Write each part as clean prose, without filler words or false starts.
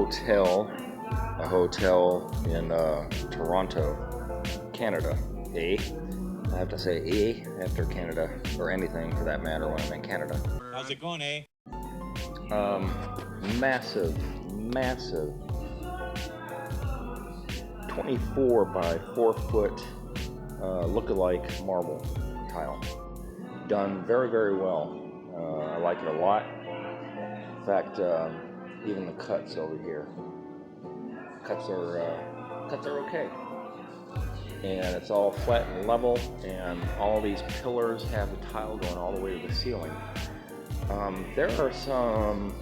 hotel, a hotel in Toronto, Canada. I have to say after Canada, or anything for that matter when I'm in Canada. How's it going, eh? Massive 24 by 4 foot look-alike marble tile. Done very, very well. I like it a lot. In fact, even the cuts over here, cuts are okay. And it's all flat and level, and all these pillars have the tile going all the way to the ceiling. There are some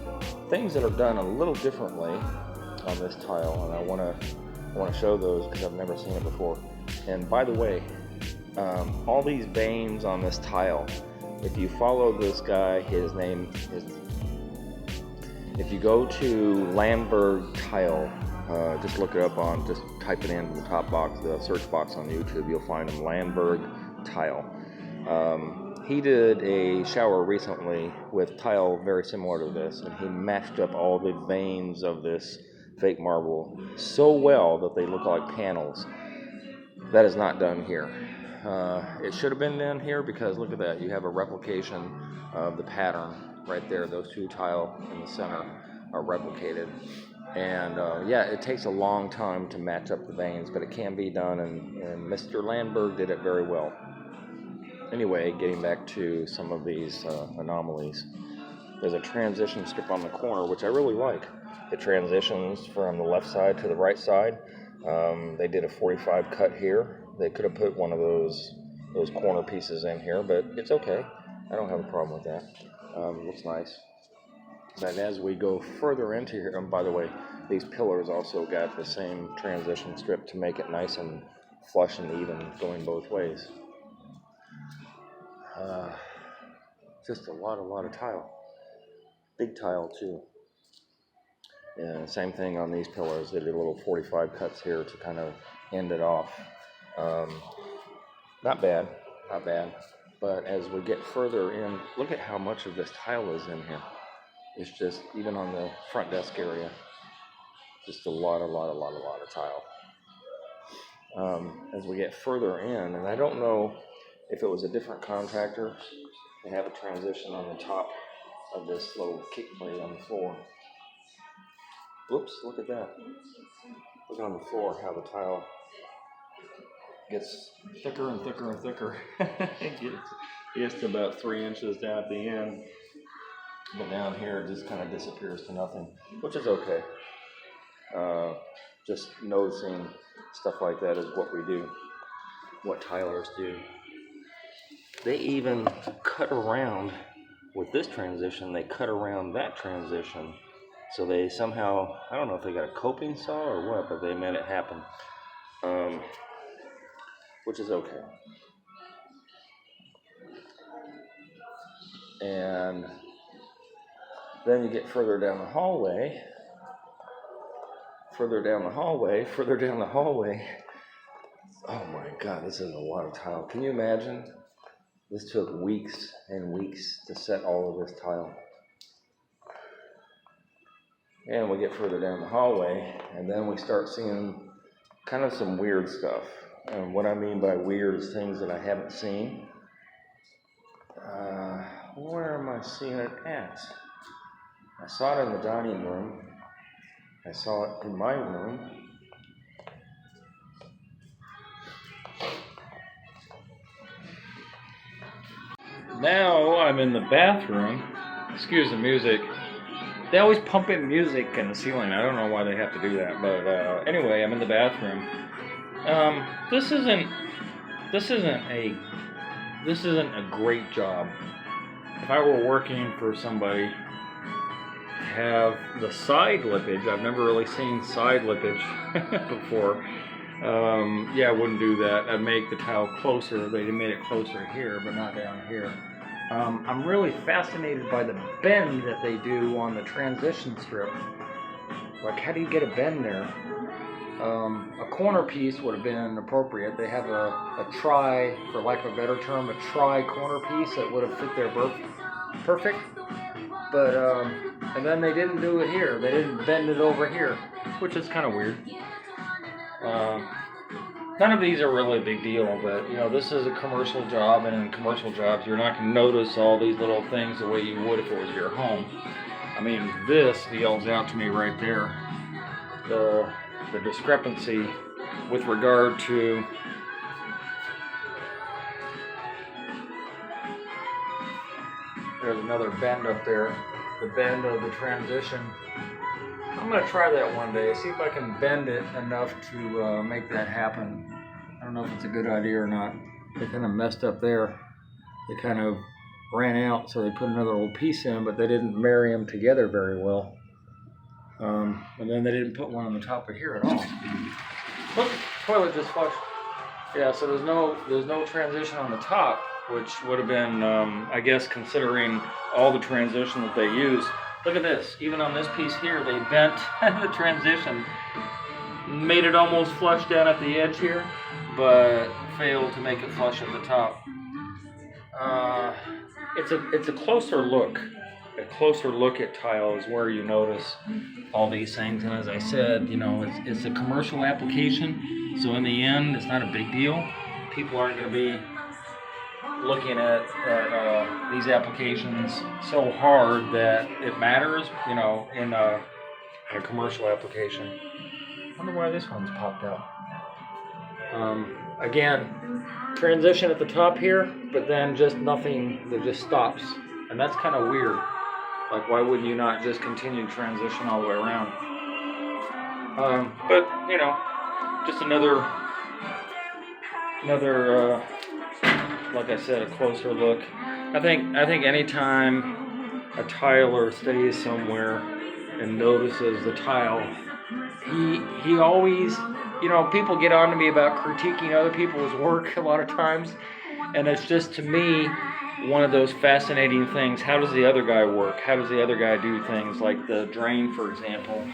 things that are done a little differently on this tile, and I want to show those because I've never seen it before. And by the way, all these veins on this tile, if you follow this guy, his name is, if you go to Landberg Tile, just look it up just type it in the top box, the search box on YouTube, you'll find him, Landberg Tile. He did a shower recently with tile very similar to this, and he matched up all the veins of this fake marble so well that they look like panels. That is not done here. It should have been done here because look at that, you have a replication of the pattern right there. Those two tile in the center are replicated, and yeah, it takes a long time to match up the veins, but it can be done, and Mr. Landberg did it very well. Anyway, getting back to some of these anomalies, there's a transition strip on the corner which I really like. It transitions from the left side to the right side. They did a 45 cut here. They could have put one of those corner pieces in here, but it's okay. I don't have a problem with that. Looks nice. But as we go further into here, and by the way, these pillars also got the same transition strip to make it nice and flush and even going both ways. Just a lot of tile. Big tile too. And same thing on these pillars. They did a little 45 cuts here to kind of end it off. Not bad. But as we get further in, look at how much of this tile is in here. It's just, even on the front desk area, just a lot of tile. As we get further in, and I don't know if it was a different contractor, they have a transition on the top of this little kick plate on the floor. Oops, look at that. Look on the floor how the tile gets thicker and thicker and thicker. It gets to about 3 inches down at the end. But down here it just kind of disappears to nothing, which is okay. Just noticing stuff like that is what we do, what tilers do. They even cut around with this transition, they cut around that transition. So they somehow, I don't know if they got a coping saw or what, but they made it happen, which is okay. And then you get further down the hallway. Oh my God, this is a lot of tile. Can you imagine? This took weeks and weeks to set all of this tile. And we get further down the hallway, and then we start seeing kind of some weird stuff. And what I mean by weird is things that I haven't seen. Where am I seeing it at? I saw it in the dining room. I saw it in my room. Now I'm in the bathroom. Excuse the music. They always pump in music in the ceiling. I don't know why they have to do that, but anyway, I'm in the bathroom. This isn't a great job. If I were working for somebody, have the side lippage. I've never really seen side lippage before. Yeah, I wouldn't do that. I'd make the tile closer. They made it closer here, but not down here. I'm really fascinated by the bend that they do on the transition strip. Like, how do you get a bend there? A corner piece would have been appropriate. They have a try, for lack of a better term, a try corner piece that would have fit there perfect. But And then they didn't do it here. They didn't bend it over here, which is kind of weird. None of these are really a big deal, but you know, this is a commercial job, and in commercial jobs, you're not going to notice all these little things the way you would if it was your home. I mean, this yells out to me right there. The discrepancy with regard to there's another bend up there, the bend of the transition. I'm going to try that one day, see if I can bend it enough to make that happen. I don't know if it's a good idea or not. They kind of messed up there. They kind of ran out, so they put another little piece in, but they didn't marry them together very well. And then they didn't put one on the top of here at all. Look, toilet just flushed. Yeah, so there's no transition on the top, which would have been, I guess, considering all the transition that they use. Look at this. Even on this piece here, they bent the transition, made it almost flush down at the edge here, but failed to make it flush at the top. It's a closer look. A closer look at tile is where you notice all these things. And as I said, you know, it's a commercial application, so in the end, it's not a big deal. People aren't going to be looking at these applications so hard that it matters, you know, in a commercial application. I wonder why this one's popped out. Again, transition at the top here, but then just nothing that just stops. And that's kind of weird. Like, why wouldn't you not just continue transition all the way around? But, you know, just another, like I said, a closer look. I think anytime a tiler stays somewhere and notices the tile, he always, you know, people get on to me about critiquing other people's work a lot of times, and it's just, to me, one of those fascinating things. How does the other guy work? How does the other guy do things? Like the drain, for example,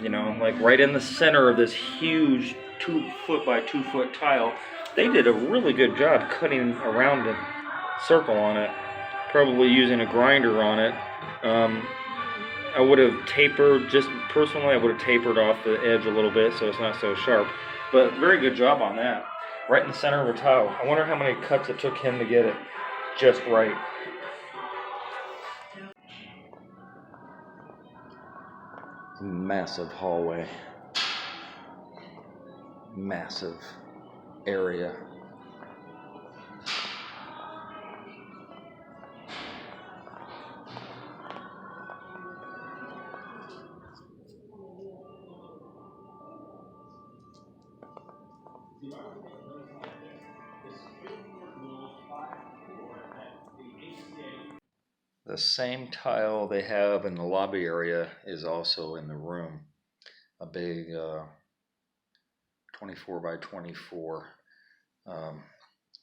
you know, like right in the center of this huge 2 foot by 2 foot tile, they did a really good job cutting around a circle on it, probably using a grinder on it. I would have tapered, just personally, I would have tapered off the edge a little bit so it's not so sharp, but very good job on that. Right in the center of a tile. I wonder how many cuts it took him to get it just right. Massive hallway. Massive area. The same tile they have in the lobby area is also in the room. A big 24 by 24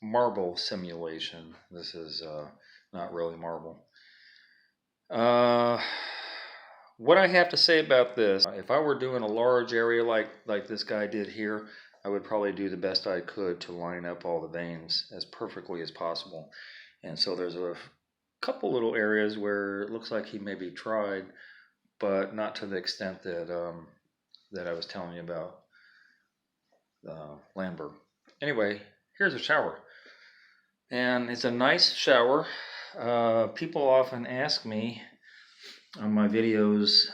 marble simulation. This is not really marble. What I have to say about this, if I were doing a large area like this guy did here, I would probably do the best I could to line up all the veins as perfectly as possible. And so there's a couple little areas where it looks like he maybe tried, but not to the extent that that I was telling you about Lambert. Anyway, here's a shower, and it's a nice shower. People often ask me on my videos,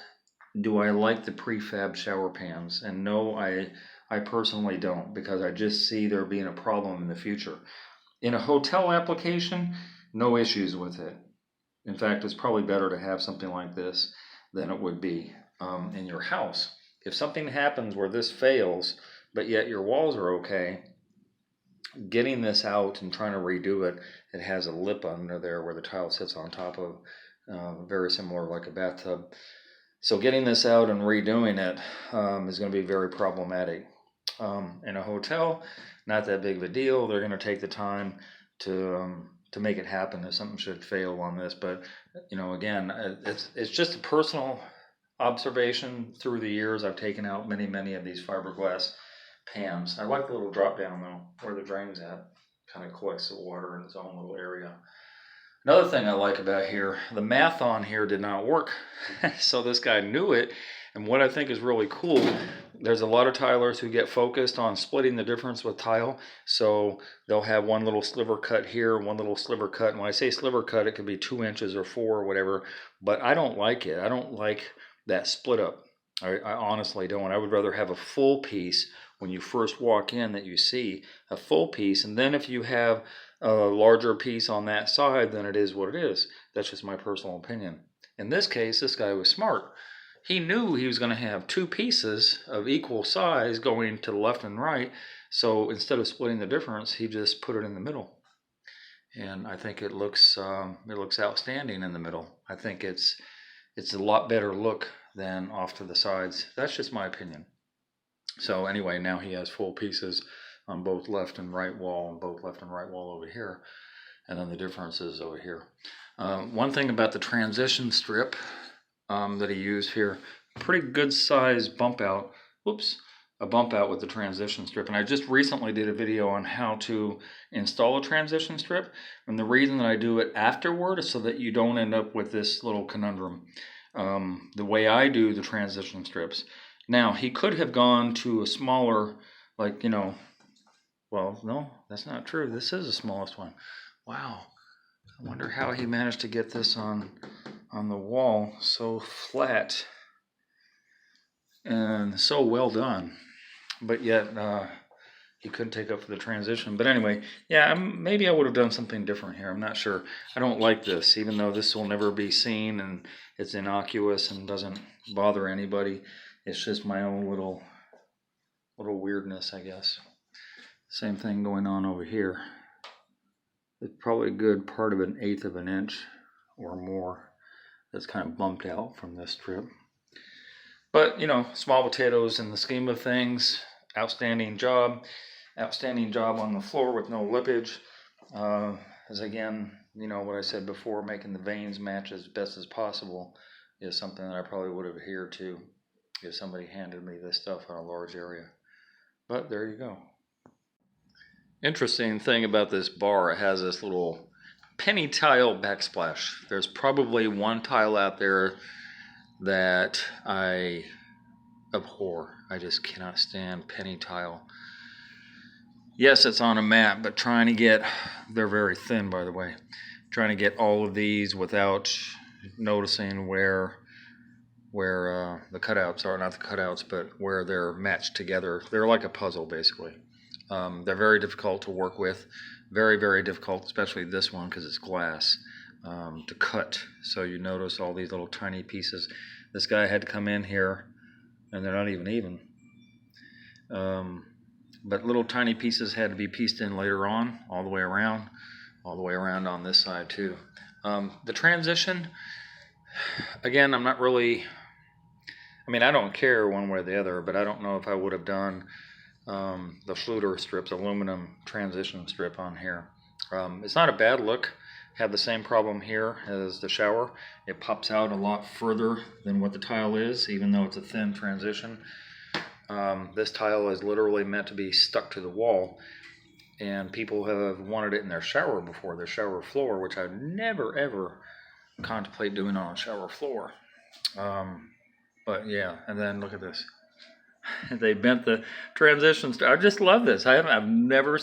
do I like the prefab shower pans? And no, I personally don't, because I just see there being a problem in the future. In a hotel application, no issues with it. In fact, it's probably better to have something like this than it would be in your house. If something happens where this fails, but yet your walls are okay, getting this out and trying to redo it, it has a lip under there where the tile sits on top of, very similar like a bathtub. So getting this out and redoing it is going to be very problematic. In a hotel, not that big of a deal. They're going to take the time to make it happen if something should fail on this. But you know, again, it's just a personal observation. Through the years, I've taken out many of these fiberglass pans. I like the little drop down though, where the drain's at. Kind of collects the water in its own little area. Another thing I like about here, the math on here did not work. So this guy knew it. And what I think is really cool, there's a lot of tilers who get focused on splitting the difference with tile. So they'll have one little sliver cut here, one little sliver cut. And when I say sliver cut, it could be 2 inches or 4 or whatever. But I don't like it. I don't like that split up. I honestly don't. I would rather have a full piece when you first walk in that you see a full piece. And then if you have a larger piece on that side, then it is what it is. That's just my personal opinion. In this case, this guy was smart. He knew he was going to have 2 pieces of equal size going to the left and right. So instead of splitting the difference, he just put it in the middle. And I think it looks outstanding in the middle. I think it's a lot better look than off to the sides. That's just my opinion. So anyway, now he has full pieces on both left and right wall, and both left and right wall over here, and then the difference is over here. One thing about the transition strip that he used here, pretty good size bump out. Whoops, a bump out with the transition strip. And I just recently did a video on how to install a transition strip, and the reason that I do it afterward is so that you don't end up with this little conundrum. The way I do the transition strips. Now, he could have gone to a smaller, like, you know, well, no, that's not true. This is the smallest one. Wow. I wonder how he managed to get this on the wall so flat and so well done. But yet, he couldn't take up for the transition. But anyway, yeah, maybe I would have done something different here. I'm not sure. I don't like this, even though this will never be seen and it's innocuous and doesn't bother anybody. It's just my own little weirdness, I guess. Same thing going on over here. It's probably a good part of 1/8 of an inch or more that's kind of bumped out from this strip. But, you know, small potatoes in the scheme of things. Outstanding job. Outstanding job on the floor with no lippage. As again, you know, what I said before, making the veins match as best as possible is something that I probably would have adhered to if somebody handed me this stuff on a large area. But there you go. Interesting thing about this bar, it has this little penny tile backsplash. There's probably one tile out there that I abhor. I just cannot stand penny tile. Yes, it's on a mat, but trying to get, they're very thin, by the way, trying to get all of these without noticing where the cutouts are, not the cutouts, but where they're matched together. They're like a puzzle, basically. They're very difficult to work with, very, very difficult, especially this one because it's glass, to cut. So you notice all these little tiny pieces. This guy had to come in here, and they're not even. But little tiny pieces had to be pieced in later on, all the way around on this side too. The transition, again, I'm not really, I mean, I don't care one way or the other, but I don't know if I would have done the Fluter strips, aluminum transition strip on here. It's not a bad look. Have the same problem here as the shower. It pops out a lot further than what the tile is, even though it's a thin transition. This tile is literally meant to be stuck to the wall, and people have wanted it in their shower before, their shower floor, which I would never ever contemplate doing on a shower floor. But yeah, and then look at this. They bent the transitions. I just love this. I've never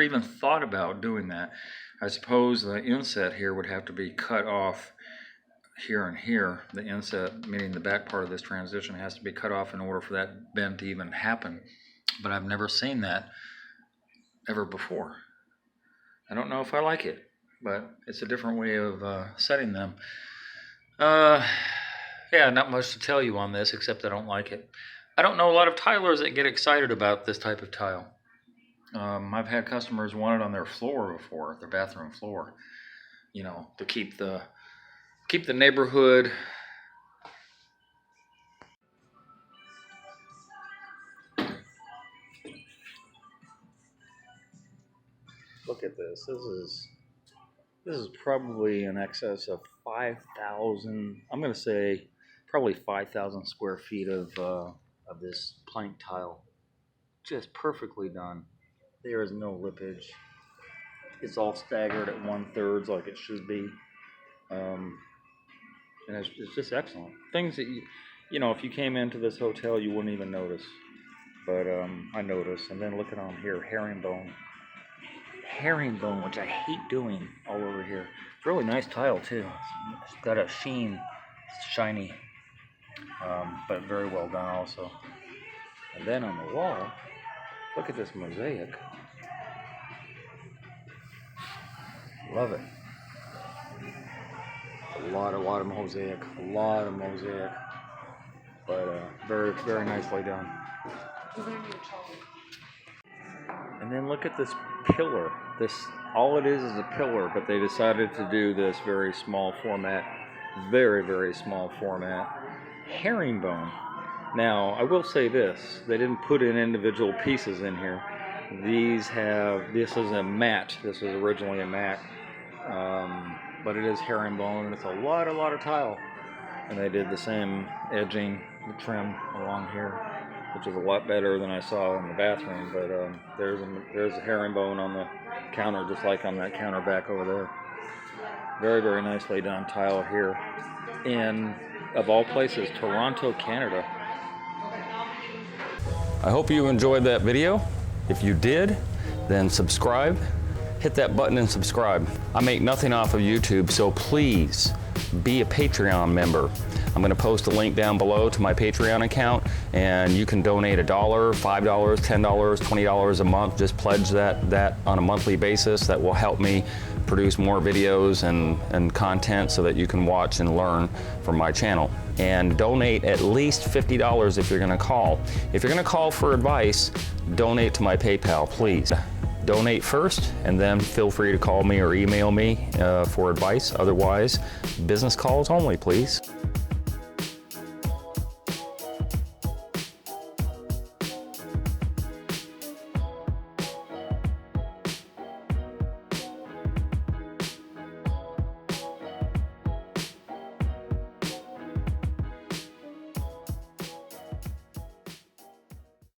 even thought about doing that. I suppose the inset here would have to be cut off here and here. The inset, meaning the back part of this transition, has to be cut off in order for that bend to even happen. But I've never seen that ever before. I don't know if I like it, but it's a different way of setting them. Yeah, not much to tell you on this, except I don't like it. I don't know a lot of tilers that get excited about this type of tile. I've had customers want it on their floor before, their bathroom floor, you know, to keep the neighborhood. Look at this. This is probably in excess of 5,000. I'm going to say probably 5,000 square feet of this plank tile. Just perfectly done. There is no lippage. it's all staggered at 1/3 like it should be. And it's just excellent. Things that you know, if you came into this hotel, you wouldn't even notice. But I noticed. And then look at on here, herringbone. Herringbone, which I hate doing all over here. It's really nice tile too. It's got a sheen, it's shiny, but very well done also. And then on the wall, look at this mosaic. Love it. A lot of mosaic, but very, very nicely done. And then look at this pillar. All it is a pillar, but they decided to do this very small format, very, very small format herringbone. Now, I will say this, they didn't put in individual pieces in here. This is a mat. This was originally a mat, but it is herringbone, and it's a lot of tile. And they did the same edging, the trim along here, which is a lot better than I saw in the bathroom. But there's a herringbone on the counter, just like on that counter back over there. Very, very nicely done tile here in, of all places, Toronto, Canada. I hope you enjoyed that video. If you did, then subscribe. Hit that button and subscribe. I make nothing off of YouTube, so please be a Patreon member. I'm going to post a link down below to my Patreon account, and you can donate $1, $5, $10, $20 a month. Just pledge that on a monthly basis. That will help me produce more videos and content so that you can watch and learn from my channel. And donate at least $50 if you're going to call. If you're going to call for advice, donate to my PayPal, please. Donate first, and then feel free to call me or email me for advice. Otherwise, business calls only, please.